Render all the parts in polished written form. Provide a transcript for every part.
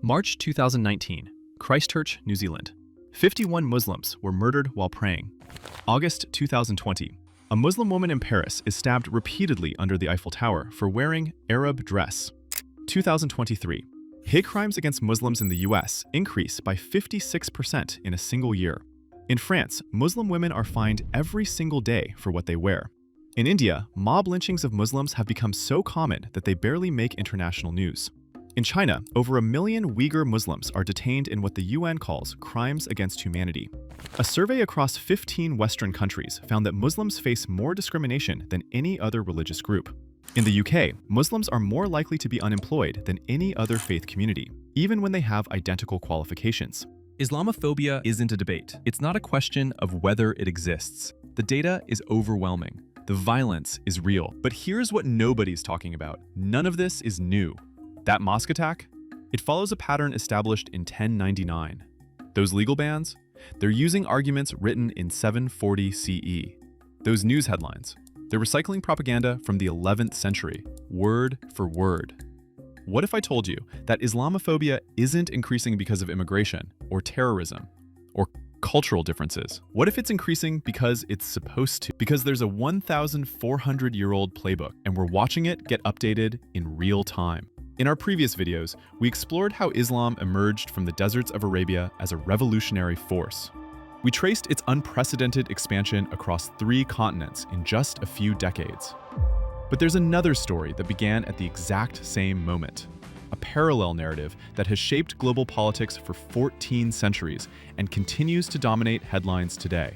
March 2019, Christchurch, New Zealand. 51 Muslims were murdered while praying. August 2020, a Muslim woman in Paris is stabbed repeatedly under the Eiffel Tower for wearing Arab dress. 2023, hate crimes against Muslims in the US increase by 56% in a single year. In France, Muslim women are fined every single day for what they wear. In India, mob lynchings of Muslims have become so common that they barely make international news. In China, over 1 million Uyghur Muslims are detained in what the UN calls crimes against humanity. A survey across 15 Western countries found that Muslims face more discrimination than any other religious group. In the UK, Muslims are more likely to be unemployed than any other faith community, even when they have identical qualifications. Islamophobia isn't a debate. It's not a question of whether it exists. The data is overwhelming. The violence is real. But here's what nobody's talking about. None of this is new. That mosque attack? It follows a pattern established in 1099. Those legal bans? They're using arguments written in 740 CE. Those news headlines? They're recycling propaganda from the 11th century, word for word. What if I told you that Islamophobia isn't increasing because of immigration, or terrorism, or cultural differences? What if it's increasing because it's supposed to? Because there's a 1,400-year-old playbook, and we're watching it get updated in real time. In our previous videos, we explored how Islam emerged from the deserts of Arabia as a revolutionary force. We traced its unprecedented expansion across 3 continents in just a few decades. But there's another story that began at the exact same moment. A parallel narrative that has shaped global politics for 14 centuries and continues to dominate headlines today.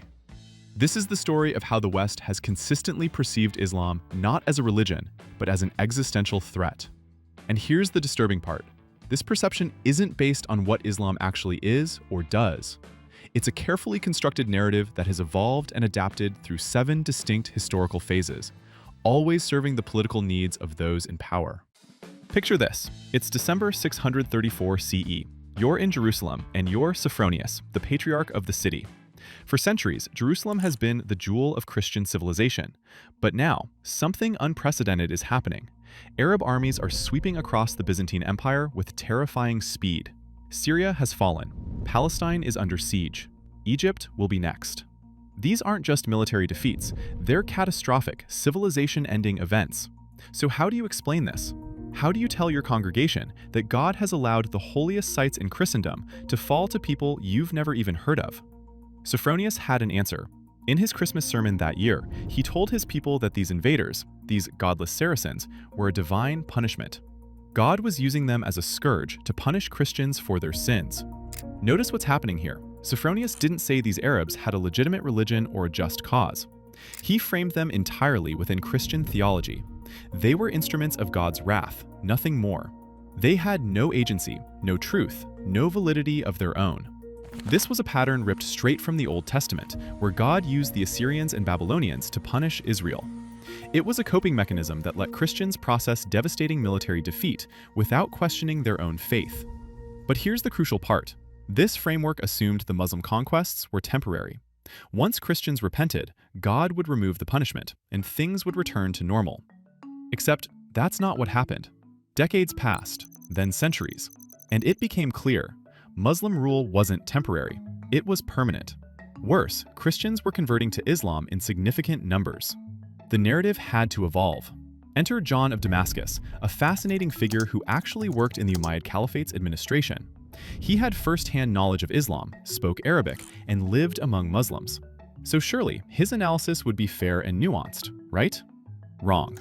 This is the story of how the West has consistently perceived Islam not as a religion, but as an existential threat. And here's the disturbing part. This perception isn't based on what Islam actually is or does. It's a carefully constructed narrative that has evolved and adapted through 7 distinct historical phases, always serving the political needs of those in power. Picture this. It's December 634 CE. You're in Jerusalem, and you're Sophronius, the patriarch of the city. For centuries, Jerusalem has been the jewel of Christian civilization. But now, something unprecedented is happening. Arab armies are sweeping across the Byzantine Empire with terrifying speed. Syria has fallen. Palestine is under siege. Egypt will be next. These aren't just military defeats, they're catastrophic, civilization-ending events. So how do you explain this? How do you tell your congregation that God has allowed the holiest sites in Christendom to fall to people you've never even heard of? Sophronius had an answer. In his Christmas sermon that year, he told his people that these invaders, these godless Saracens, were a divine punishment. God was using them as a scourge to punish Christians for their sins. Notice what's happening here. Sophronius didn't say these Arabs had a legitimate religion or a just cause. He framed them entirely within Christian theology. They were instruments of God's wrath, nothing more. They had no agency, no truth, no validity of their own. This was a pattern ripped straight from the Old Testament, where God used the Assyrians and Babylonians to punish Israel. It was a coping mechanism that let Christians process devastating military defeat without questioning their own faith. But here's the crucial part. This framework assumed the Muslim conquests were temporary. Once Christians repented, God would remove the punishment, and things would return to normal. Except that's not what happened. Decades passed, then centuries, and it became clear Muslim rule wasn't temporary, it was permanent. Worse, Christians were converting to Islam in significant numbers. The narrative had to evolve. Enter John of Damascus, a fascinating figure who actually worked in the Umayyad Caliphate's administration. He had first-hand knowledge of Islam, spoke Arabic, and lived among Muslims. So surely, his analysis would be fair and nuanced, right? Wrong.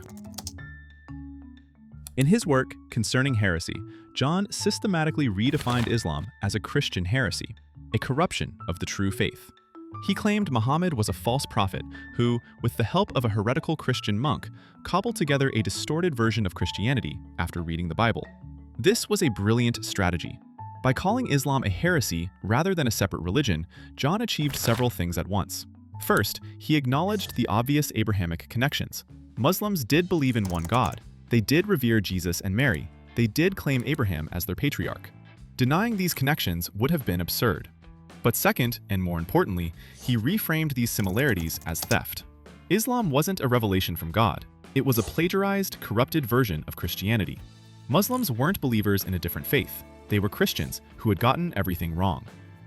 In his work, Concerning Heresy, John systematically redefined Islam as a Christian heresy, a corruption of the true faith. He claimed Muhammad was a false prophet who, with the help of a heretical Christian monk, cobbled together a distorted version of Christianity after reading the Bible. This was a brilliant strategy. By calling Islam a heresy rather than a separate religion, John achieved several things at once. First, he acknowledged the obvious Abrahamic connections. Muslims did believe in one God. They did revere Jesus and Mary. They did claim Abraham as their patriarch. Denying these connections would have been absurd. But second, and more importantly, he reframed these similarities as theft. Islam wasn't a revelation from God. It was a plagiarized, corrupted version of Christianity. Muslims weren't believers in a different faith. They were Christians who had gotten everything wrong.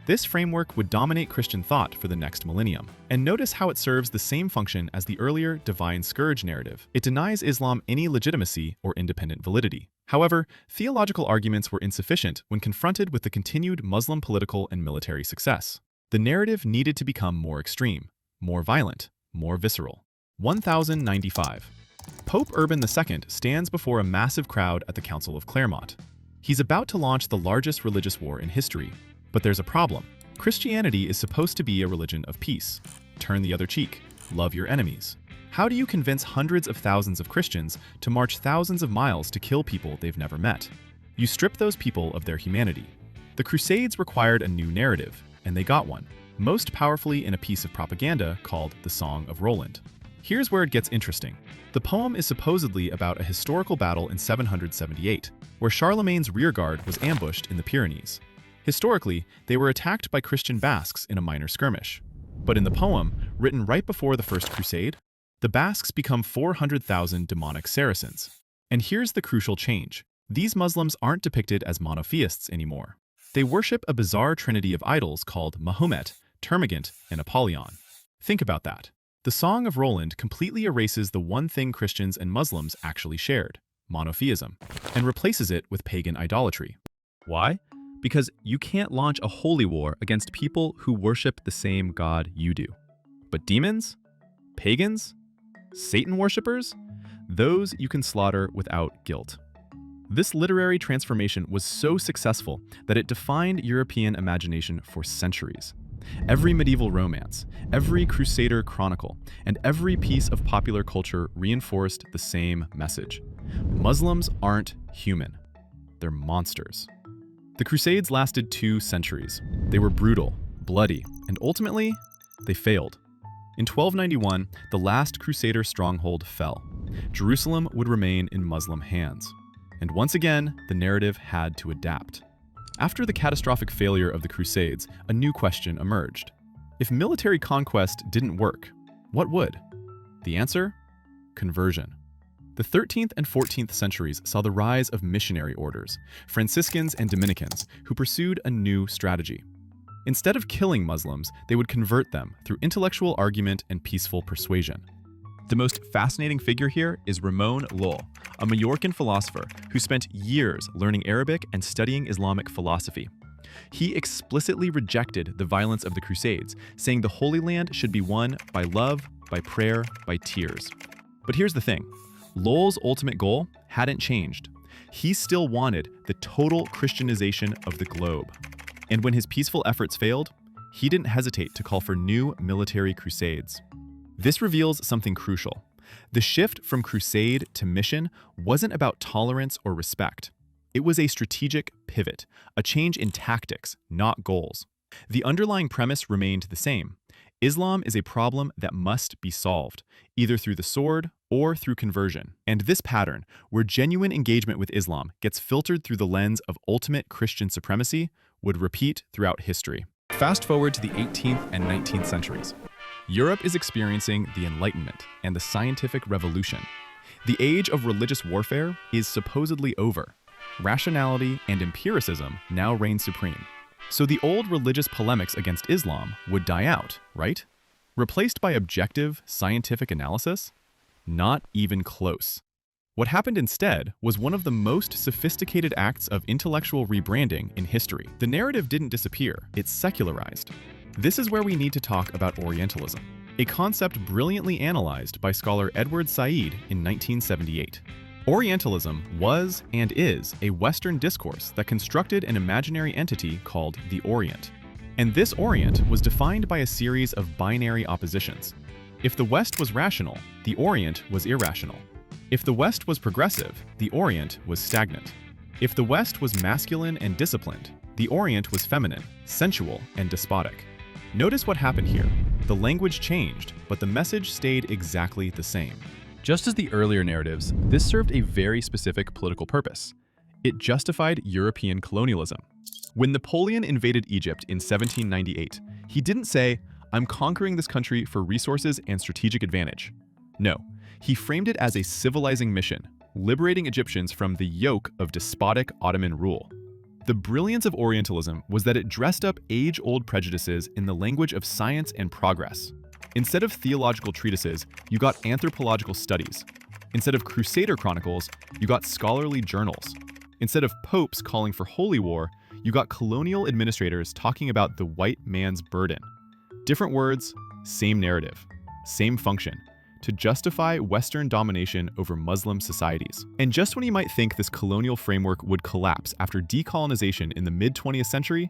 This framework would dominate Christian thought for the next millennium. And notice how it serves the same function as the earlier divine scourge narrative. It denies Islam any legitimacy or independent validity. However, theological arguments were insufficient when confronted with the continued Muslim political and military success. The narrative needed to become more extreme, more violent, more visceral. 1095. Pope Urban II stands before a massive crowd at the Council of Clermont. He's about to launch the largest religious war in history. But there's a problem. Christianity is supposed to be a religion of peace. Turn the other cheek. Love your enemies. How do you convince hundreds of thousands of Christians to march thousands of miles to kill people they've never met? You strip those people of their humanity. The Crusades required a new narrative, and they got one, most powerfully in a piece of propaganda called the Song of Roland. Here's where it gets interesting. The poem is supposedly about a historical battle in 778, where Charlemagne's rearguard was ambushed in the Pyrenees. Historically, they were attacked by Christian Basques in a minor skirmish. But in the poem, written right before the First Crusade, the Basques become 400,000 demonic Saracens. And here's the crucial change. These Muslims aren't depicted as monotheists anymore. They worship a bizarre trinity of idols called Mahomet, Termagant, and Apollyon. Think about that. The Song of Roland completely erases the one thing Christians and Muslims actually shared, monotheism, and replaces it with pagan idolatry. Why? Because you can't launch a holy war against people who worship the same God you do. But demons? Pagans? Satan worshippers? Those you can slaughter without guilt. This literary transformation was so successful that it defined European imagination for centuries. Every medieval romance, every Crusader chronicle, and every piece of popular culture reinforced the same message. Muslims aren't human. They're monsters. The Crusades lasted 2 centuries. They were brutal, bloody, and ultimately, they failed. In 1291, the last Crusader stronghold fell. Jerusalem would remain in Muslim hands. And once again, the narrative had to adapt. After the catastrophic failure of the Crusades, a new question emerged. If military conquest didn't work, what would? The answer? Conversion. The 13th and 14th centuries saw the rise of missionary orders, Franciscans and Dominicans, who pursued a new strategy. Instead of killing Muslims, they would convert them through intellectual argument and peaceful persuasion. The most fascinating figure here is Ramon Llull, a Majorcan philosopher who spent years learning Arabic and studying Islamic philosophy. He explicitly rejected the violence of the Crusades, saying the Holy Land should be won by love, by prayer, by tears. But here's the thing. Llull's ultimate goal hadn't changed. He still wanted the total Christianization of the globe. And when his peaceful efforts failed, he didn't hesitate to call for new military crusades. This reveals something crucial. The shift from crusade to mission wasn't about tolerance or respect. It was a strategic pivot, a change in tactics, not goals. The underlying premise remained the same. Islam is a problem that must be solved, either through the sword or through conversion. And this pattern, where genuine engagement with Islam gets filtered through the lens of ultimate Christian supremacy, would repeat throughout history. Fast forward to the 18th and 19th centuries. Europe is experiencing the Enlightenment and the scientific revolution. The age of religious warfare is supposedly over. Rationality and empiricism now reign supreme. So the old religious polemics against Islam would die out, right? Replaced by objective, scientific analysis? Not even close. What happened instead was one of the most sophisticated acts of intellectual rebranding in history. The narrative didn't disappear, it secularized. This is where we need to talk about Orientalism, a concept brilliantly analyzed by scholar Edward Said in 1978. Orientalism was and is a Western discourse that constructed an imaginary entity called the Orient. And this Orient was defined by a series of binary oppositions. If the West was rational, the Orient was irrational. If the West was progressive, the Orient was stagnant. If the West was masculine and disciplined, the Orient was feminine, sensual, and despotic. Notice what happened here. The language changed, but the message stayed exactly the same. Just as the earlier narratives, this served a very specific political purpose. It justified European colonialism. When Napoleon invaded Egypt in 1798, he didn't say, "I'm conquering this country for resources and strategic advantage." No, he framed it as a civilizing mission, liberating Egyptians from the yoke of despotic Ottoman rule. The brilliance of Orientalism was that it dressed up age-old prejudices in the language of science and progress. Instead of theological treatises, you got anthropological studies. Instead of Crusader chronicles, you got scholarly journals. Instead of popes calling for holy war, you got colonial administrators talking about the white man's burden. Different words, same narrative, same function, to justify Western domination over Muslim societies. And just when you might think this colonial framework would collapse after decolonization in the mid-20th century,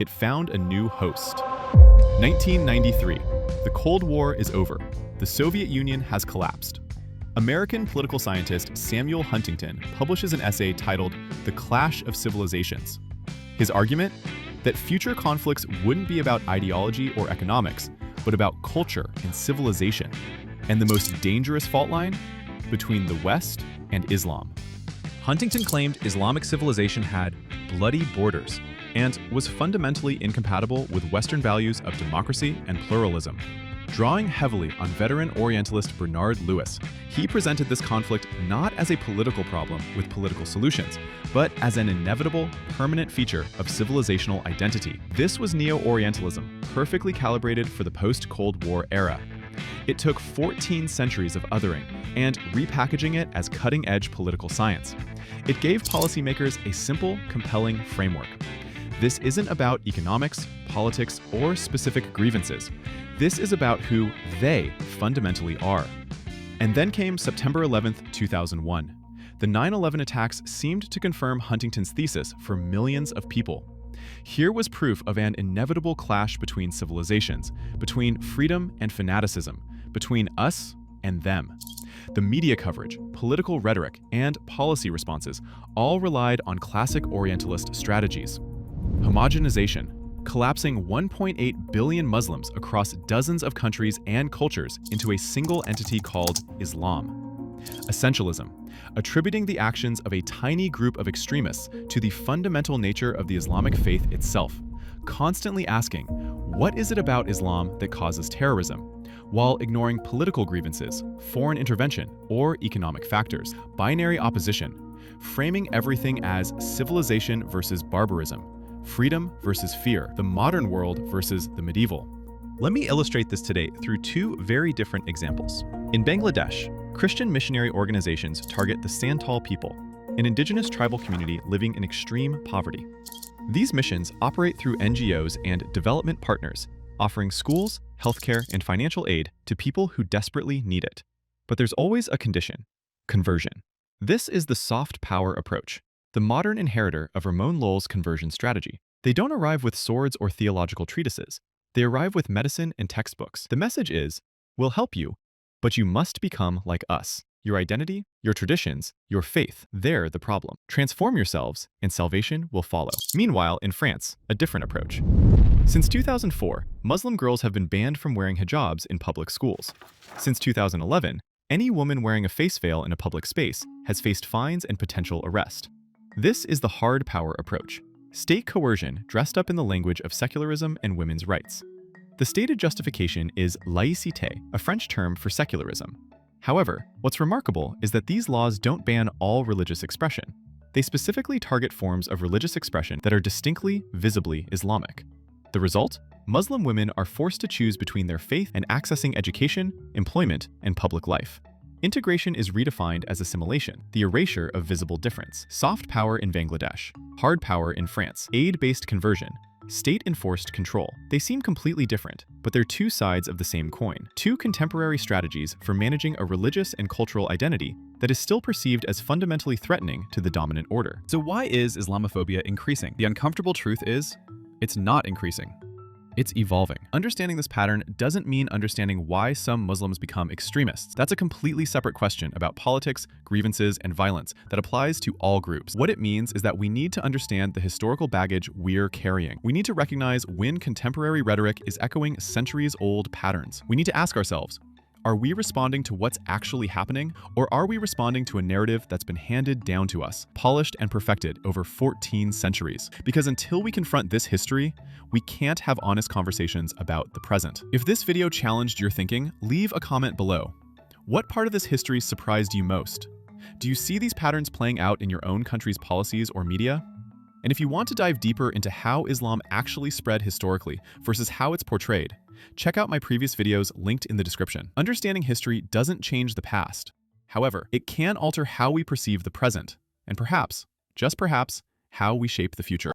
it found a new host. 1993. The Cold War is over. The Soviet Union has collapsed. American political scientist Samuel Huntington publishes an essay titled The Clash of Civilizations. His argument? That future conflicts wouldn't be about ideology or economics, but about culture and civilization. And the most dangerous fault line? Between the West and Islam. Huntington claimed Islamic civilization had bloody borders and was fundamentally incompatible with Western values of democracy and pluralism. Drawing heavily on veteran Orientalist Bernard Lewis, he presented this conflict not as a political problem with political solutions, but as an inevitable, permanent feature of civilizational identity. This was Neo-Orientalism, perfectly calibrated for the post-Cold War era. It took 14 centuries of othering and repackaging it as cutting-edge political science. It gave policymakers a simple, compelling framework. This isn't about economics, politics, or specific grievances. This is about who they fundamentally are. And then came September 11th, 2001. The 9/11 attacks seemed to confirm Huntington's thesis for millions of people. Here was proof of an inevitable clash between civilizations, between freedom and fanaticism, between us and them. The media coverage, political rhetoric, and policy responses all relied on classic Orientalist strategies. Homogenization, collapsing 1.8 billion Muslims across dozens of countries and cultures into a single entity called Islam. Essentialism, attributing the actions of a tiny group of extremists to the fundamental nature of the Islamic faith itself, constantly asking, what is it about Islam that causes terrorism, while ignoring political grievances, foreign intervention, or economic factors. Binary opposition, framing everything as civilization versus barbarism, freedom versus fear, the modern world versus the medieval. Let me illustrate this today through two very different examples. In Bangladesh, Christian missionary organizations target the Santal people, an indigenous tribal community living in extreme poverty. These missions operate through NGOs and development partners, offering schools, healthcare, and financial aid to people who desperately need it. But there's always a condition: conversion. This is the soft power approach, the modern inheritor of Ramon Llull's conversion strategy. They don't arrive with swords or theological treatises. They arrive with medicine and textbooks. The message is, we'll help you, but you must become like us. Your identity, your traditions, your faith, they're the problem. Transform yourselves, and salvation will follow. Meanwhile, in France, a different approach. Since 2004, Muslim girls have been banned from wearing hijabs in public schools. Since 2011, any woman wearing a face veil in a public space has faced fines and potential arrest. This is the hard power approach. State coercion dressed up in the language of secularism and women's rights. The stated justification is laïcité, a French term for secularism. However, what's remarkable is that these laws don't ban all religious expression. They specifically target forms of religious expression that are distinctly, visibly Islamic. The result? Muslim women are forced to choose between their faith and accessing education, employment, and public life. Integration is redefined as assimilation, the erasure of visible difference. Soft power in Bangladesh, hard power in France, aid-based conversion, state-enforced control. They seem completely different, but they're two sides of the same coin. Two contemporary strategies for managing a religious and cultural identity that is still perceived as fundamentally threatening to the dominant order. So why is Islamophobia increasing? The uncomfortable truth is, it's not increasing. It's evolving. Understanding this pattern doesn't mean understanding why some Muslims become extremists. That's a completely separate question about politics, grievances, and violence that applies to all groups. What it means is that we need to understand the historical baggage we're carrying. We need to recognize when contemporary rhetoric is echoing centuries-old patterns. We need to ask ourselves, are we responding to what's actually happening, or are we responding to a narrative that's been handed down to us, polished and perfected over 14 centuries? Because until we confront this history, we can't have honest conversations about the present. If this video challenged your thinking, leave a comment below. What part of this history surprised you most? Do you see these patterns playing out in your own country's policies or media? And if you want to dive deeper into how Islam actually spread historically versus how it's portrayed, check out my previous videos linked in the description. Understanding history doesn't change the past. However, it can alter how we perceive the present, and perhaps, just perhaps, how we shape the future.